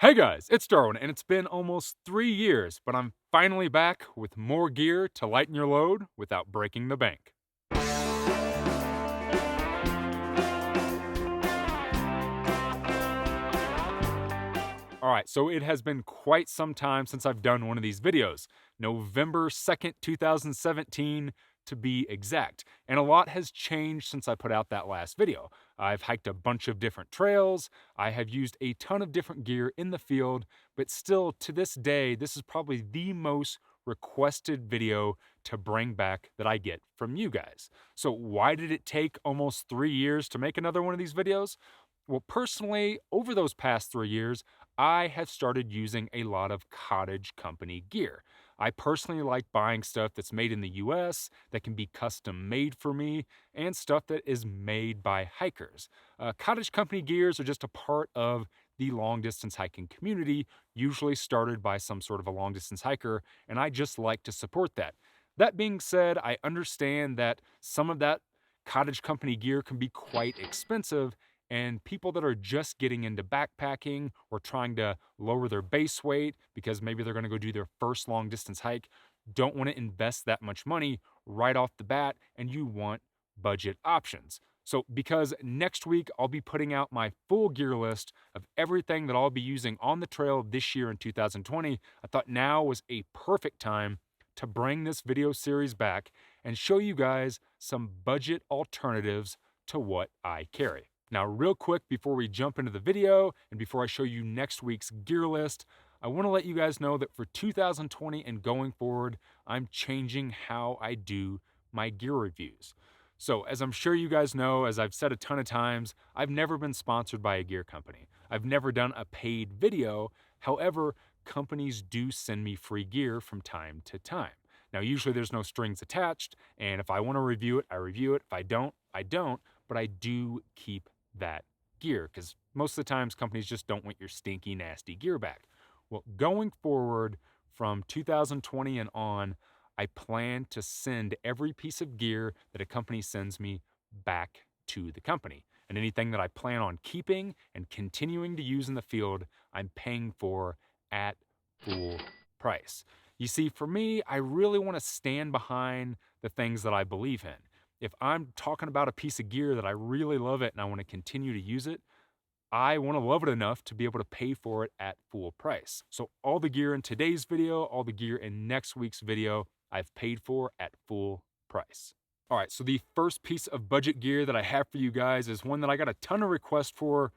Hey guys, it's Darwin, and it's been almost 3 years, but I'm finally back with more gear to lighten your load without breaking the bank. Alright, so it has been quite some time since I've done one of these videos. November 2nd, 2017 to be exact. And a lot has changed since I put out that last video. I've hiked a bunch of different trails, I have used a ton of different gear in the field, but still to this day, this is probably the most requested video to bring back that I get from you guys. So why did it take almost 3 years to make another one of these videos? Well, personally, over those past 3 years, I have started using a lot of cottage company gear. I personally like buying stuff that's made in the US, that can be custom made for me, and stuff that is made by hikers. Cottage company gears are just a part of the long distance hiking community, usually started by some sort of a long distance hiker, and I just like to support that. That being said, I understand that some of that cottage company gear can be quite expensive, and people that are just getting into backpacking or trying to lower their base weight because maybe they're going to go do their first long distance hike don't want to invest that much money right off the bat, and you want budget options. So, because next week I'll be putting out my full gear list of everything that I'll be using on the trail this year in 2020, I thought now was a perfect time to bring this video series back and show you guys some budget alternatives to what I carry. Now, real quick, before we jump into the video and before I show you next week's gear list, I want to let you guys know that for 2020 and going forward, I'm changing how I do my gear reviews. So, as I'm sure you guys know, as I've said a ton of times, I've never been sponsored by a gear company. I've never done a paid video. However, companies do send me free gear from time to time. Now, usually there's no strings attached, and if I want to review it, I review it. If I don't, I don't, but I do keep that gear because most of the times companies just don't want your stinky, nasty gear back. Well, going forward from 2020 and on, I plan to send every piece of gear that a company sends me back to the company. And anything that I plan on keeping and continuing to use in the field, I'm paying for at full price. You see, for me, I really want to stand behind the things that I believe in. If I'm talking about a piece of gear that I really love it and I want to continue to use it, I want to love it enough to be able to pay for it at full price. So all the gear in today's video, all the gear in next week's video, I've paid for at full price. All right, so the first piece of budget gear that I have for you guys is one that I got a ton of requests for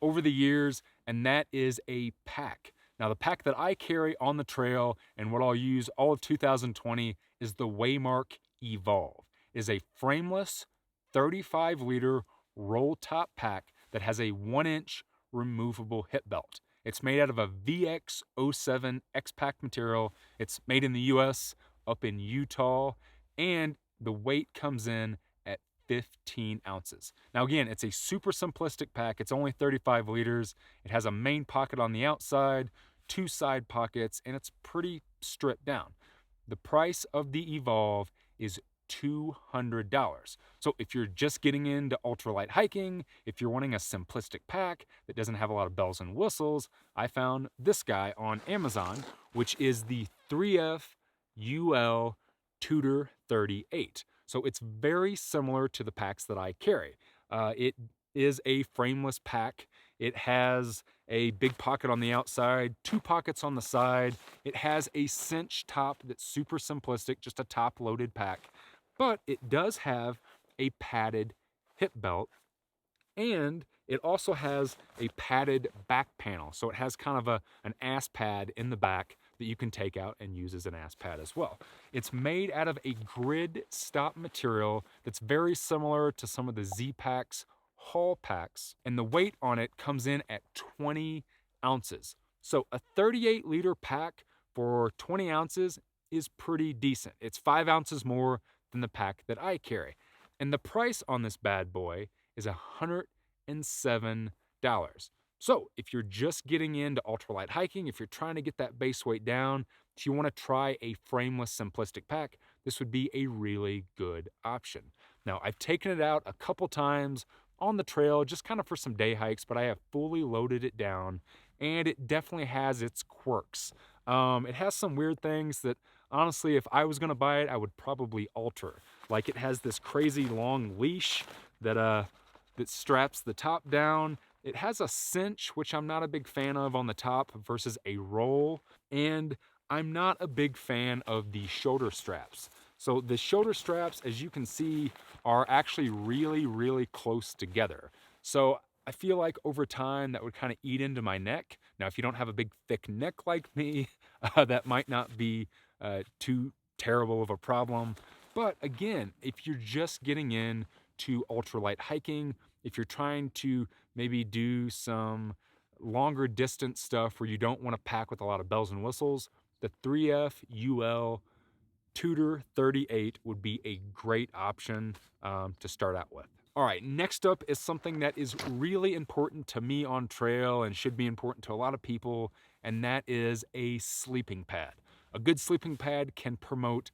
over the years, and that is a pack. Now, the pack that I carry on the trail and what I'll use all of 2020 is the Waymark ÜL. It is a frameless 35-liter roll top pack that has a 1-inch removable hip belt. It's made out of a VX07 X-Pack material. It's made in the US, up in Utah, and the weight comes in at 15 ounces. Now again, it's a super simplistic pack. It's only 35 liters. It has a main pocket on the outside, 2 side pockets, and it's pretty stripped down. The price of the ÜL is $200. So if you're just getting into ultralight hiking, if you're wanting a simplistic pack that doesn't have a lot of bells and whistles, I found this guy on Amazon, which is the 3F UL Tutor 38. So it's very similar to the packs that I carry. It is a frameless pack. It has a big pocket on the outside, 2 pockets on the side. It has a cinch top that's super simplistic, just a top-loaded pack. But it does have a padded hip belt, and it also has a padded back panel. So it has kind of an ass pad in the back that you can take out and use as an ass pad as well. It's made out of a grid stop material that's very similar to some of the Zpacks haul packs, and the weight on it comes in at 20 ounces. So a 38-liter pack for 20 ounces is pretty decent. It's 5 ounces more than the pack that I carry. And the price on this bad boy is $107. So if you're just getting into ultralight hiking, if you're trying to get that base weight down, if you want to try a frameless simplistic pack, this would be a really good option. Now, I've taken it out a couple times on the trail just kind of for some day hikes, but I have fully loaded it down and it definitely has its quirks. It has some weird things that, honestly, if I was gonna buy it, I would probably alter. Like, it has this crazy long leash that straps the top down. It has a cinch, which I'm not a big fan of on the top versus a roll, and I'm not a big fan of the shoulder straps. So the shoulder straps, as you can see, are actually really, really close together. So I feel like over time that would kind of eat into my neck. Now, if you don't have a big thick neck like me, that might not be too terrible of a problem. But again, if you're just getting in to ultralight hiking, if you're trying to maybe do some longer distance stuff where you don't want to pack with a lot of bells and whistles, the 3F UL Tutor 38 would be a great option to start out with. All right, next up is something that is really important to me on trail and should be important to a lot of people, and that is a sleeping pad. A good sleeping pad can promote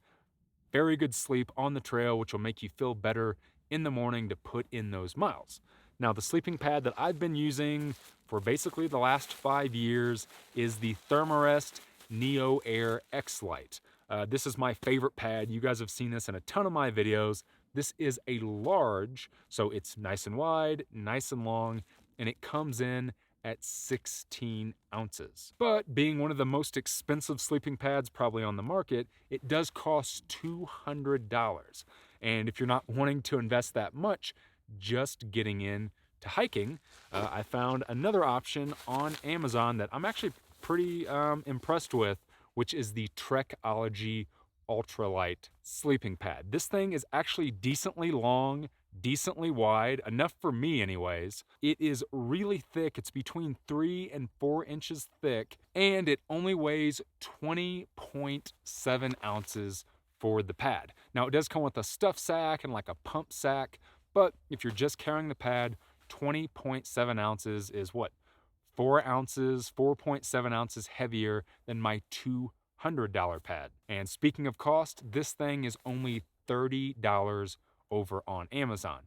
very good sleep on the trail, which will make you feel better in the morning to put in those miles. Now, the sleeping pad that I've been using for basically the last 5 years is the Therm-a-Rest NeoAir XLite. This is my favorite pad. You guys have seen this in a ton of my videos. This is a large, so it's nice and wide, nice and long, and it comes in at 16 ounces. But being one of the most expensive sleeping pads probably on the market, it does cost $200. And if you're not wanting to invest that much, just getting in to hiking, I found another option on Amazon that I'm actually pretty impressed with, which is the Trekology Ultralight sleeping pad. This thing is actually decently long, decently wide, enough for me anyways. It is really thick. It's between 3 and 4 inches thick, and it only weighs 20.7 ounces for the pad. Now, it does come with a stuff sack and like a pump sack, but if you're just carrying the pad, 20.7 ounces is what? 4 ounces, 4.7 ounces heavier than my $200 pad. And speaking of cost, this thing is only $30 over on Amazon.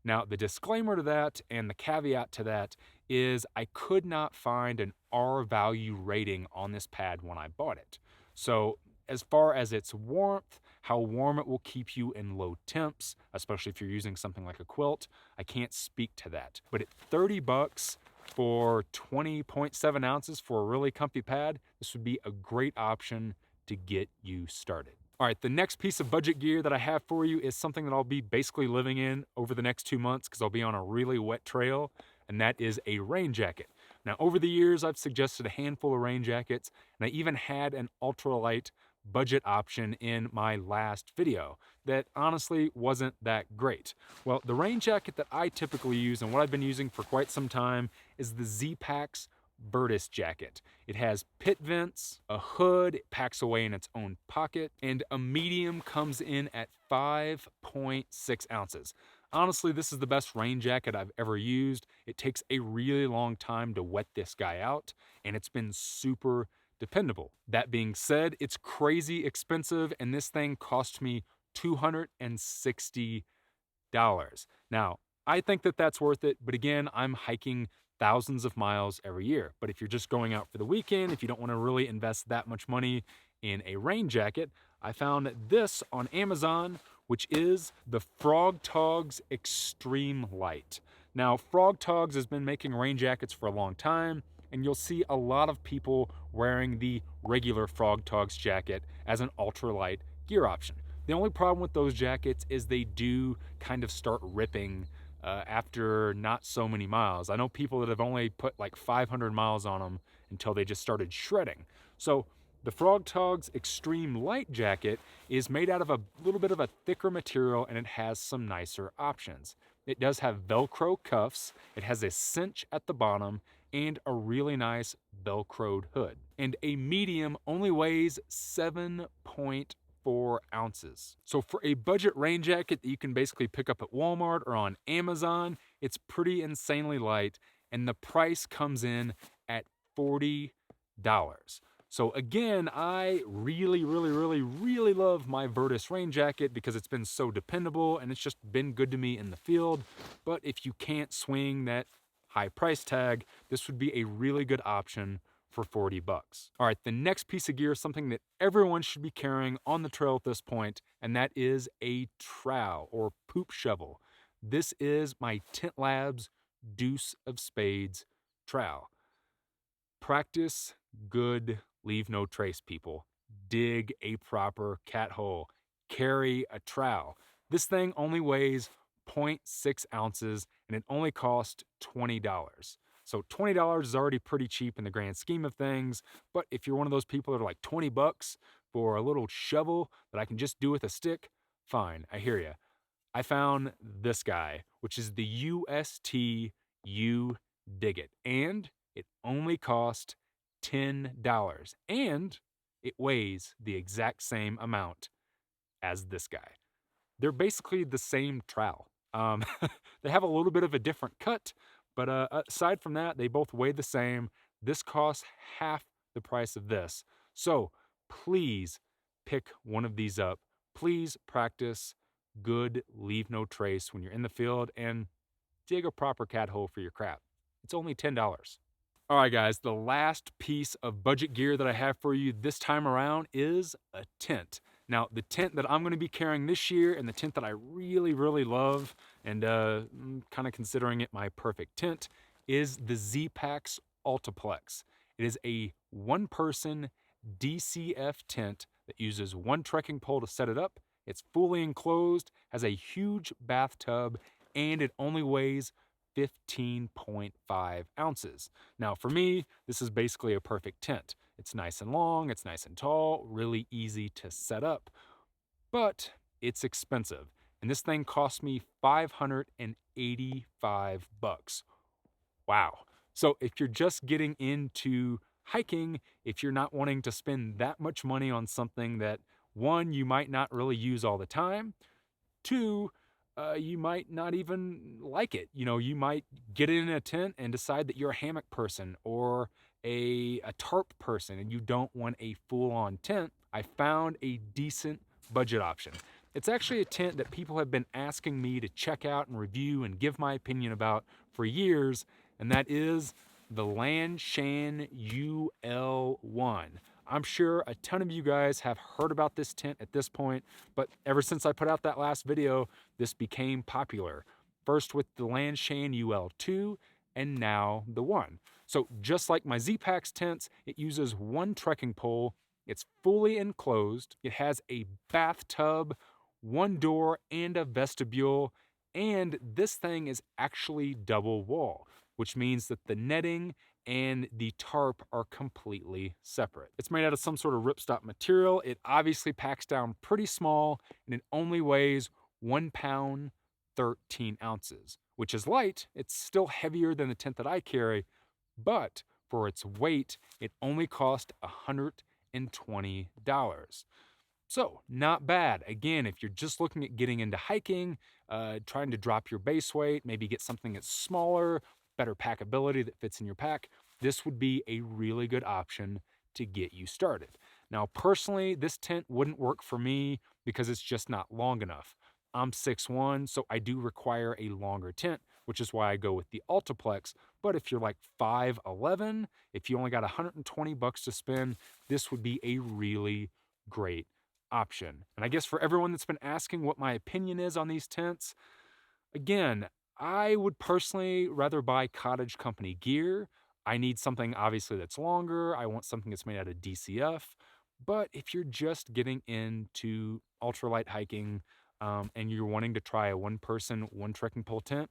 Now, the disclaimer to that and the caveat to that is I could not find an R value rating on this pad when I bought it. So as far as its warmth, how warm it will keep you in low temps, especially if you're using something like a quilt, I can't speak to that. But at 30 bucks for 20.7 ounces for a really comfy pad, this would be a great option to get you started. All right, the next piece of budget gear that I have for you is something that I'll be basically living in over the next 2 months because I'll be on a really wet trail, and that is a rain jacket. Now, over the years, I've suggested a handful of rain jackets, and I even had an ultralight budget option in my last video that honestly wasn't that great. Well, the rain jacket that I typically use and what I've been using for quite some time is the Zpacks Vertice jacket. It has pit vents, a hood, it packs away in its own pocket, and a medium comes in at 5.6 ounces. Honestly, this is the best rain jacket I've ever used. It takes a really long time to wet this guy out, and it's been super dependable. That being said, it's crazy expensive, and this thing cost me $260. Now, I think that that's worth it, but again, I'm hiking thousands of miles every year. But if you're just going out for the weekend, if you don't want to really invest that much money in a rain jacket, I found this on Amazon, which is the Frogg Toggs Xtreme Lite. Now, Frogg Toggs has been making rain jackets for a long time, and you'll see a lot of people wearing the regular Frogg Toggs jacket as an ultralight gear option. The only problem with those jackets is they do kind of start ripping after not so many miles. I know people that have only put like 500 miles on them until they just started shredding. So the Frogg Toggs Xtreme Lite jacket is made out of a little bit of a thicker material, and it has some nicer options. It does have Velcro cuffs, it has a cinch at the bottom, and a really nice Velcroed hood. And a medium only weighs 7.4 ounces. So for a budget rain jacket that you can basically pick up at Walmart or on Amazon, it's pretty insanely light, and the price comes in at $40. So again, I really love my Vertice rain jacket because it's been so dependable and it's just been good to me in the field. But if you can't swing that high price tag, this would be a really good option for 40 bucks. All right, the next piece of gear is something that everyone should be carrying on the trail at this point, and that is a trowel or poop shovel. This is my Tent Labs Deuce of Spades trowel. Practice good, leave no trace, people. Dig a proper cat hole. Carry a trowel. This thing only weighs 0.6 ounces and it only costs $20. So $20 is already pretty cheap in the grand scheme of things, but if you're one of those people that are like 20 bucks for a little shovel that I can just do with a stick, fine, I hear you. I found this guy, which is the UST-U Dig It, and it only cost $10, and it weighs the exact same amount as this guy. They're basically the same trowel. They have a little bit of a different cut, but aside from that, they both weigh the same. This costs half the price of this. So please pick one of these up. Please practice good, leave no trace when you're in the field, and dig a proper cat hole for your crap. It's only $10. All right, guys, the last piece of budget gear that I have for you this time around is a tent. Now, the tent that I'm going to be carrying this year and the tent that I really, really love and kind of considering it my perfect tent is the Zpacks Altaplex. It is a one-person DCF tent that uses one trekking pole to set it up. It's fully enclosed, has a huge bathtub, and it only weighs 15.5 ounces. Now for me, this is basically a perfect tent. It's nice and long, it's nice and tall, really easy to set up, but it's expensive. And this thing cost me 585 bucks. Wow. So if you're just getting into hiking, if you're not wanting to spend that much money on something that, one, you might not really use all the time, two, you might not even like it. You know, you might get in a tent and decide that you're a hammock person or a tarp person and you don't want a full-on tent. I found a decent budget option. It's actually a tent that people have been asking me to check out and review and give my opinion about for years, and that is the Lense UL1. I'm sure a ton of you guys have heard about this tent at this point, but ever since I put out that last video, this became popular. First with the Lense UL2, and now the one. So just like my Zpacks tents, it uses one trekking pole, it's fully enclosed, it has a bathtub, one door, and a vestibule, and this thing is actually double wall, which means that the netting and the tarp are completely separate. It's made out of some sort of ripstop material. It obviously packs down pretty small, and it only weighs 1 pound, 13 ounces, which is light. It's still heavier than the tent that I carry, but for its weight, it only cost $120. So not bad. Again, if you're just looking at getting into hiking, trying to drop your base weight, maybe get something that's smaller, better packability that fits in your pack, this would be a really good option to get you started. Now, personally, this tent wouldn't work for me because it's just not long enough. I'm 6'1", so I do require a longer tent, which is why I go with the Altaplex. But if you're like 5'11", if you only got 120 bucks to spend, this would be a really great option. And I guess for everyone that's been asking what my opinion is on these tents, again, I would personally rather buy cottage company gear. I need something obviously that's longer. I want something that's made out of DCF. But if you're just getting into ultralight hiking and you're wanting to try a one-person, one trekking pole tent,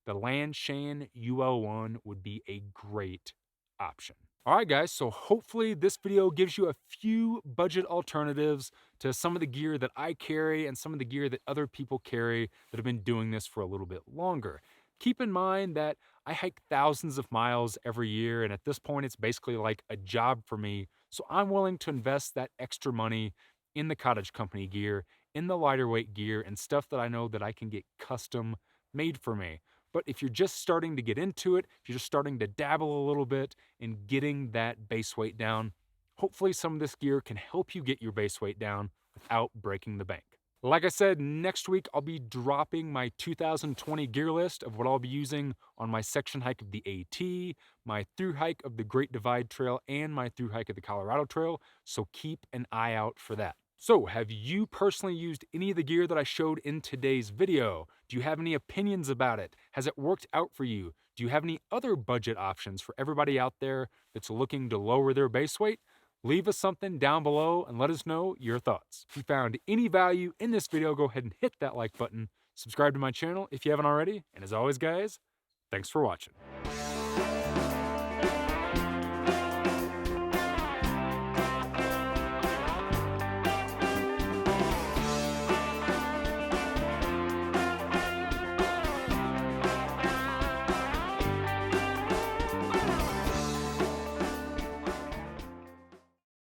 the Lense UL1 would be a great option. All right, guys, so hopefully this video gives you a few budget alternatives to some of the gear that I carry and some of the gear that other people carry that have been doing this for a little bit longer. Keep in mind that I hike thousands of miles every year, and at this point, it's basically like a job for me. So I'm willing to invest that extra money in the cottage company gear, in the lighter weight gear, and stuff that I know that I can get custom made for me. But if you're just starting to get into it, if you're just starting to dabble a little bit in getting that base weight down, hopefully some of this gear can help you get your base weight down without breaking the bank. Like I said, next week I'll be dropping my 2020 gear list of what I'll be using on my section hike of the AT, my through hike of the Great Divide Trail, and my through hike of the Colorado Trail, so keep an eye out for that. So, have you personally used any of the gear that I showed in today's video? Do you have any opinions about it? Has it worked out for you? Do you have any other budget options for everybody out there that's looking to lower their base weight? Leave us something down below and let us know your thoughts. If you found any value in this video, go ahead and hit that like button. Subscribe to my channel if you haven't already. And as always, guys, thanks for watching.